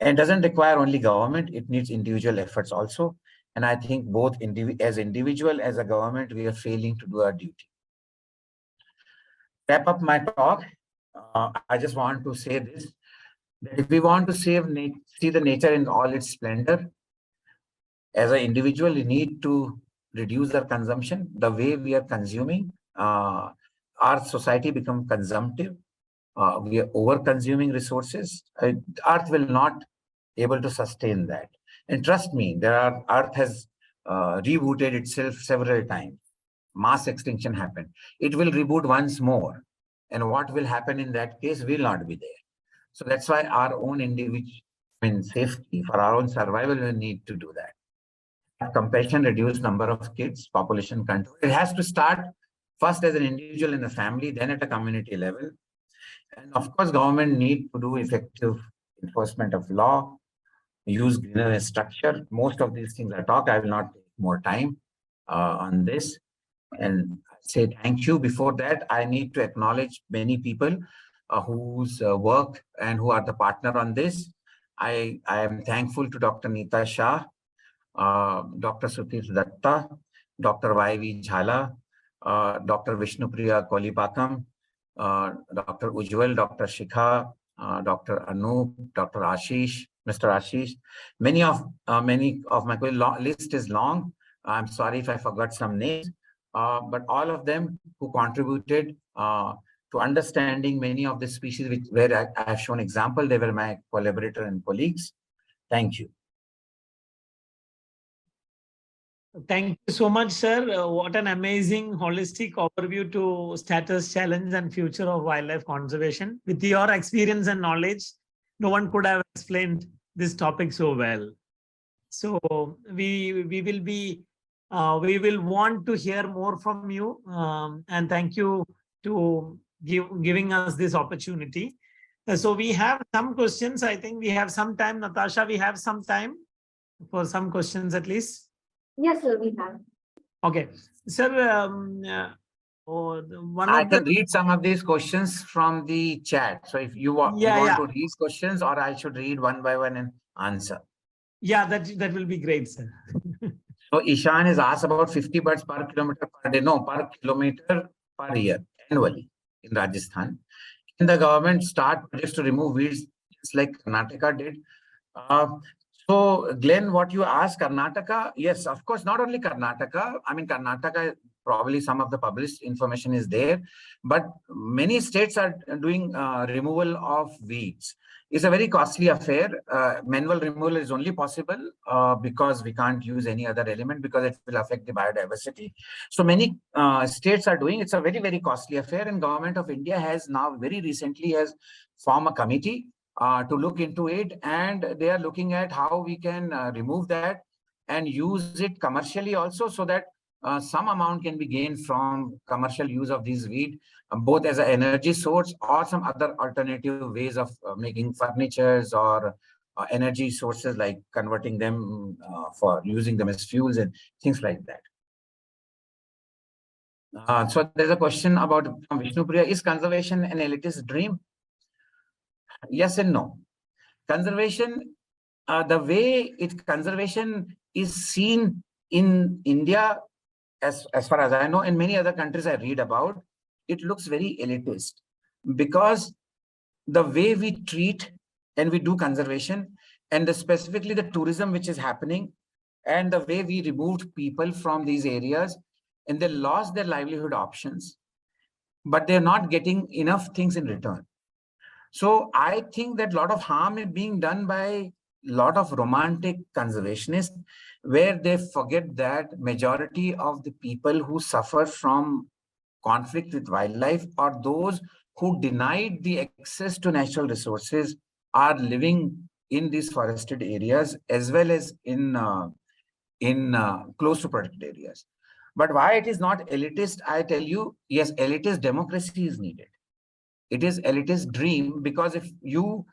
And doesn't require only government, it needs individual efforts also. And I think both as individual, as a government, we are failing to do our duty. Wrap up my talk. I just want to say this, that if we want to see the nature in all its splendor, as an individual, we need to reduce our consumption. The way we are consuming, our society become consumptive. We are over-consuming resources. Earth will not able to sustain that. And trust me, Earth has rebooted itself several times. Mass extinction happened. It will reboot once more. And what will happen in that case will not be there. So that's why our own individual safety, for our own survival, we need to do that. Have compassion, reduce number of kids, population control. It has to start first as an individual in the family, then at a community level. And of course, government need to do effective enforcement of law, use greener structure. Most of these things I talk, I will not take more time on this. And say thank you. Before that, I need to acknowledge many people whose work and who are the partner on this. I am thankful to Dr. Neeta Shah, Dr. Sutish Datta, Dr. Y.V. Jhala, Dr. Vishnupriya Kolipakam, Dr. Ujjwal, Dr. Shikha, Dr. Anup, Dr. Ashish, Mr. Ashish. Many of my list is long. I'm sorry if I forgot some names, but all of them who contributed to understanding many of the species where I have shown example, they were my collaborator and colleagues. Thank you. Thank you so much, sir. What an amazing holistic overview to status, challenge, and future of wildlife conservation. With your experience and knowledge, no one could have explained this topic so well. So we will want to hear more from you, and thank you to giving us this opportunity. So we have some questions. I think we have some time. Natasha, we have some time for some questions at least. Yes, sir, we have. Okay, sir. I can read some of these questions from the chat. So if you want, to read questions, or I should read one by one and answer. Yeah, that will be great, sir. So Ishan is asked about 50 birds per kilometer per day. No, per kilometer per year annually in Rajasthan. Can the government start projects to remove weeds just like Karnataka did? So Glenn, what you asked, Karnataka, yes, of course, not only Karnataka. I mean, Karnataka, probably some of the published information is there, but many states are doing removal of weeds. It's a very costly affair. Manual removal is only possible because we can't use any other element because it will affect the biodiversity. So many states are doing. It's a very, very costly affair, and Government of India has now very recently has formed a committee to look into it, and they are looking at how we can remove that and use it commercially also, so that some amount can be gained from commercial use of these weed, both as an energy source or some other alternative ways of making furnitures or energy sources, like converting them for using them as fuels and things like that. So there's a question about Vishnupriya, is conservation an elitist dream? Yes and no. Conservation, the way conservation is seen in India, as far as I know, in many other countries I read about, it looks very elitist, because the way we treat and we do conservation and specifically the tourism which is happening, and the way we removed people from these areas, and they lost their livelihood options, but they're not getting enough things in return. So I think that a lot of harm is being done by a lot of romantic conservationists, where they forget that majority of the people who suffer from conflict with wildlife are those who denied the access to natural resources, are living in these forested areas as well as in close to protected areas. But why it is not elitist, I tell you, yes, elitist democracy is needed. It is elitist dream, because if you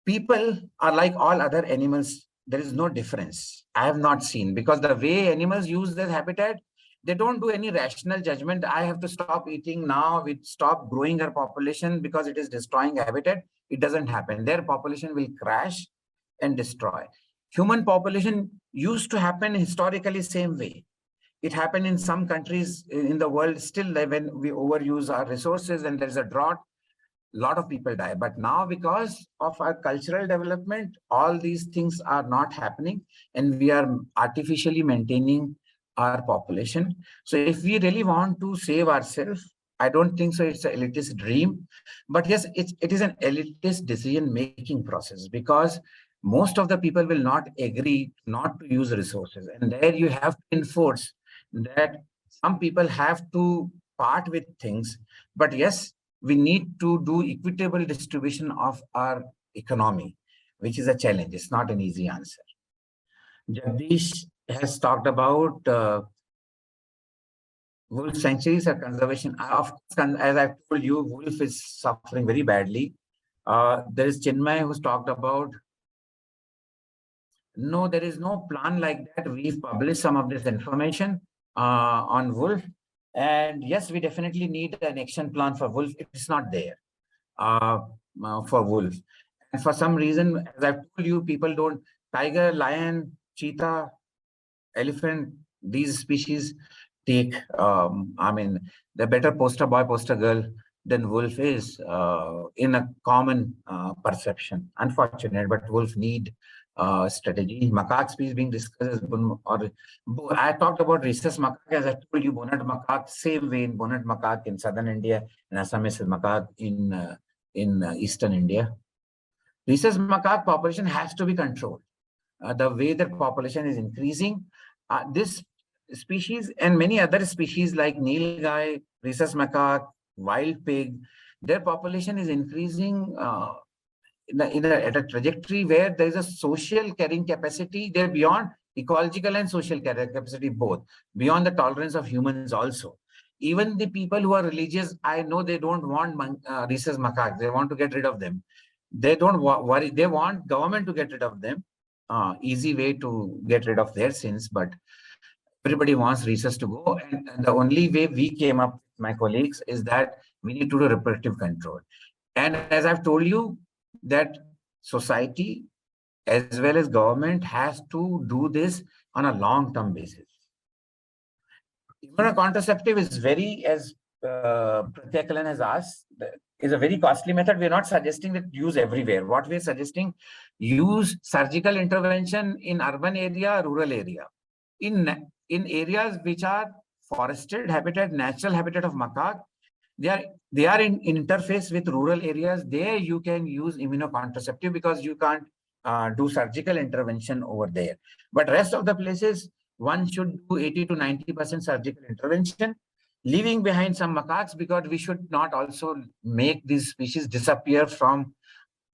people are like all other animals, there is no difference. I have not seen, because the way animals use their habitat, they don't do any rational judgment. I have to stop eating now, we stop growing our population because it is destroying habitat. It doesn't happen. Their population will crash and destroy. Human population used to happen historically same way. It happened in some countries in the world still, when we overuse our resources and there's a drought, a lot of people die. But now, because of our cultural development, all these things are not happening, and we are artificially maintaining our population. So if we really want to save ourselves, I don't think so it's an elitist dream, but yes, it is an elitist decision-making process, because most of the people will not agree not to use resources. And there you have to enforce that some people have to part with things. But yes, we need to do equitable distribution of our economy, which is a challenge. It's not an easy answer. Jagdish has talked about wolf sanctuaries or conservation. Of course, as I've told you, wolf is suffering very badly. There is Chinmay who's talked about. No, there is no plan like that. We've published some of this information on wolf. And yes, we definitely need an action plan for wolf. It's not there for wolf. And for some reason, as I've told you, people don't, tiger, lion, cheetah, elephant, these species take, I mean, the better poster boy, poster girl than wolf is in a common perception. Unfortunate, but wolf need strategy. Macaque species being discussed, or I talked about rhesus macaque, as I told you, bonnet macaque, same way in bonnet macaque in southern India, and Assamese macaque in eastern India. Rhesus macaque population has to be controlled. The way the population is increasing, this species and many other species like nilgai, rhesus macaque, wild pig, their population is increasing at a trajectory where there is a social carrying capacity. They're beyond ecological and social carrying capacity, both beyond the tolerance of humans also. Even the people who are religious, I know they don't want rhesus macaques. They want to get rid of them. They don't worry. They want government to get rid of them. Easy way to get rid of their sins, but everybody wants rhesus to go. And the only way we came up, my colleagues, is that we need to do reproductive control. And as I've told you, that society as well as government has to do this on a long-term basis. Immunocontraceptive is very, as Pratyakalan Kalan has asked, is a very costly method. We're not suggesting that use everywhere. What we're suggesting, use surgical intervention in urban area, rural area. In areas which are forested habitat, natural habitat of macaque, they are in interface with rural areas. There you can use immunocontraceptive because you can't do surgical intervention over there. But rest of the places, one should do 80 to 90% surgical intervention, leaving behind some macaques, because we should not also make these species disappear from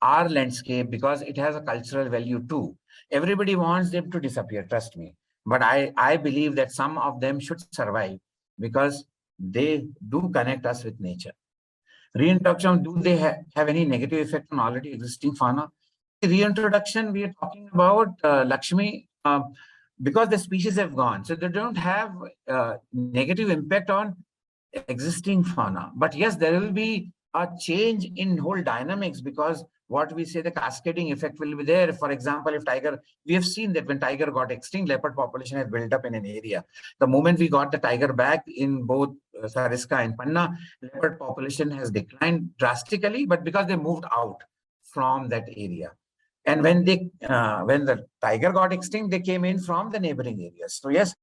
our landscape, because it has a cultural value too. Everybody wants them to disappear, trust me. But I believe that some of them should survive because they do connect us with nature. Reintroduction, do they have any negative effect on already existing fauna? Reintroduction, we are talking about Lakshmi, because the species have gone. So they don't have negative impact on existing fauna. But yes, there will be a change in whole dynamics, because what we say, the cascading effect will be there. For example, if tiger, we have seen that when tiger got extinct, leopard population has built up in an area. The moment we got the tiger back in both Sariska and Panna, leopard population has declined drastically, but because they moved out from that area. And when the tiger got extinct, they came in from the neighboring areas. So yes,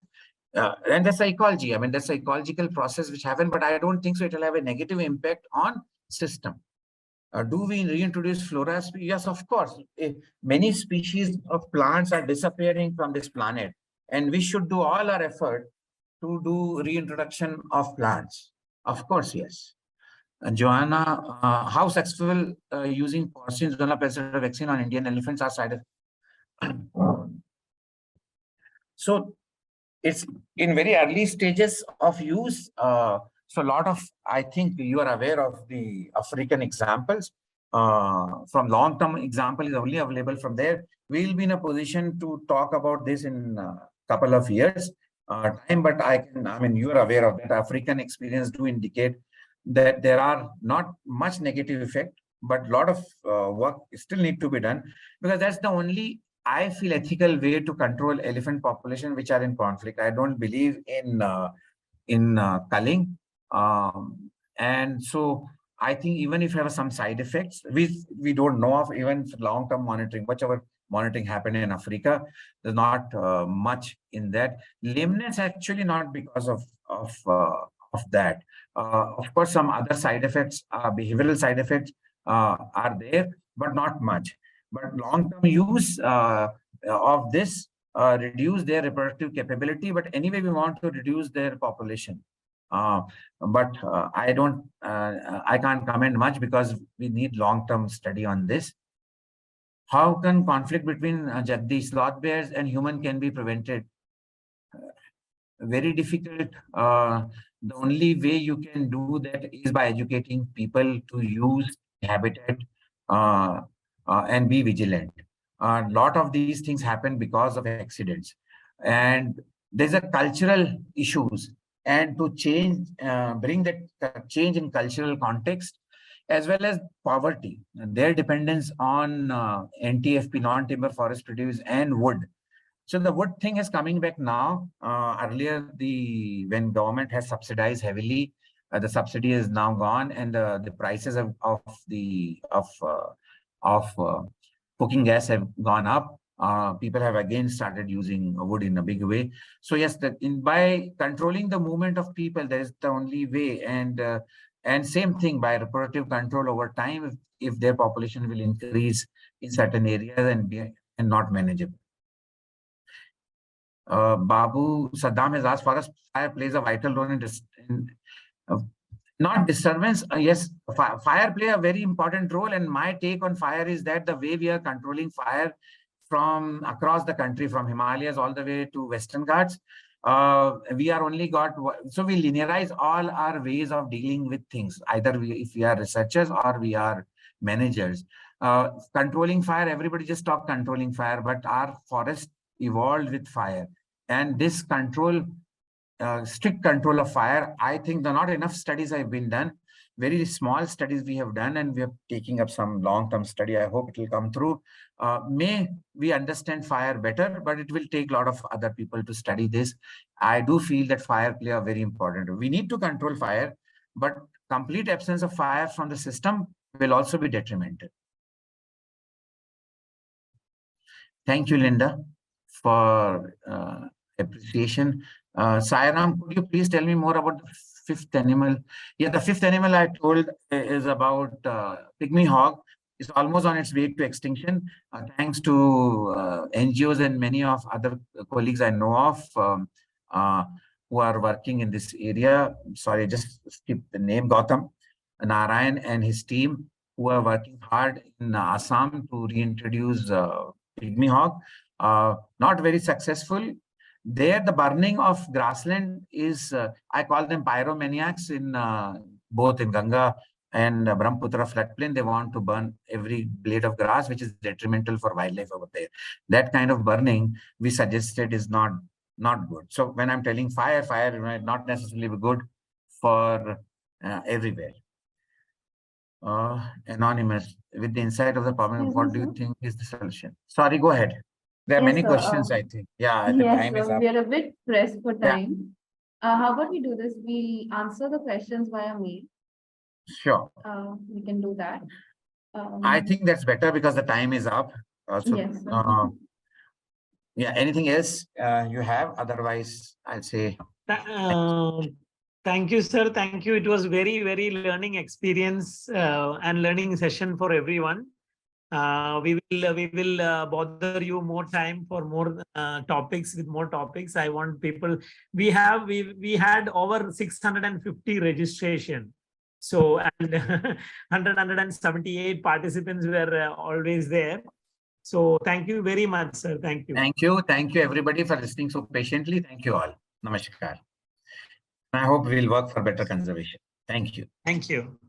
and the psychology, I mean, the psychological process which happened, but I don't think so it will have a negative impact on system. Do we reintroduce flora? Yes, of course. Many species of plants are disappearing from this planet, and we should do all our effort to do reintroduction of plants. Of course, yes. Joanna, how successful using porcine zonal parasite vaccine on Indian elephants are side effects? So it's in very early stages of use. So a lot of, I think you are aware of the African examples. From long-term example is only available from there. We'll be in a position to talk about this in a couple of years time, but I mean, you are aware of that. African experience do indicate that there are not much negative effect, but a lot of work still need to be done, because that's the only, I feel, ethical way to control elephant population which are in conflict. I don't believe in culling, and so I think even if you have some side effects, we don't know of, even long-term monitoring, whichever monitoring happened in Africa, there's not much in that. Lameness actually not because of that. Of course, some other side effects, behavioral side effects are there, but not much. But long-term use of this reduce their reproductive capability. But anyway, we want to reduce their population. But I can't comment much because we need long-term study on this. How can conflict between Jagdi sloth bears and human can be prevented? Very difficult. The only way you can do that is by educating people to use habitat and be vigilant. A lot of these things happen because of accidents, and there's a cultural issues, and to change, bring that change in cultural context, as well as poverty, their dependence on NTFP, non-timber forest produce, and wood. So the wood thing is coming back now. Earlier, when government has subsidized heavily, the subsidy is now gone, and the prices of cooking gas have gone up. People have again started using wood in a big way. So yes, by controlling the movement of people, that is the only way. And same thing by reproductive control over time, if their population will increase in certain areas and not manageable. Babu Saddam has asked, forest fire plays a vital role in not disturbance. Yes, fire play a very important role. And my take on fire is that the way we are controlling fire from across the country, from Himalayas all the way to Western Ghats, we are only got, so we linearize all our ways of dealing with things. Either if we are researchers or we are managers. Controlling fire, everybody just talk controlling fire, but our forest evolved with fire. And this control, strict control of fire, I think there are not enough studies have been done. Very small studies we have done, and we are taking up some long-term study. I hope it will come through. May we understand fire better, but it will take a lot of other people to study this. I do feel that fire play a very important role. We need to control fire, but complete absence of fire from the system will also be detrimental. Thank you, Linda, for appreciation. Sairam, could you please tell me more about the fifth animal? Yeah, the fifth animal I told is about pygmy hog. It's almost on its way to extinction, thanks to NGOs and many of other colleagues I know of who are working in this area. Sorry, just skip the name. Gautam Narayan and his team, who are working hard in Assam to reintroduce pygmy hog. Not very successful. There, the burning of grassland is, I call them pyromaniacs in both in Ganga and Brahmaputra floodplain. They want to burn every blade of grass, which is detrimental for wildlife over there. That kind of burning, we suggested, is not good. So when I'm telling fire might not necessarily be good for everywhere. Anonymous, with the insight of the problem, what do you think is the solution? Sorry, go ahead. There are many questions, I think. Yeah, the time is up. We are a bit pressed for time. Yeah. How about we do this? We answer the questions via mail. Sure. We can do that. I think that's better because the time is up. Also, Yes. yeah, anything else you have? Otherwise, I'll say. Thank you, sir. Thank you. It was very, very learning experience and learning session for everyone. We will bother you more time for more topics with more topics. I want people. We had over 650 registration. So and 178 participants were always there. So thank you very much, sir. Thank you. Thank you. Thank you, everybody, for listening so patiently. Thank you all. Namaskar. I hope we'll work for better conservation. Thank you. Thank you.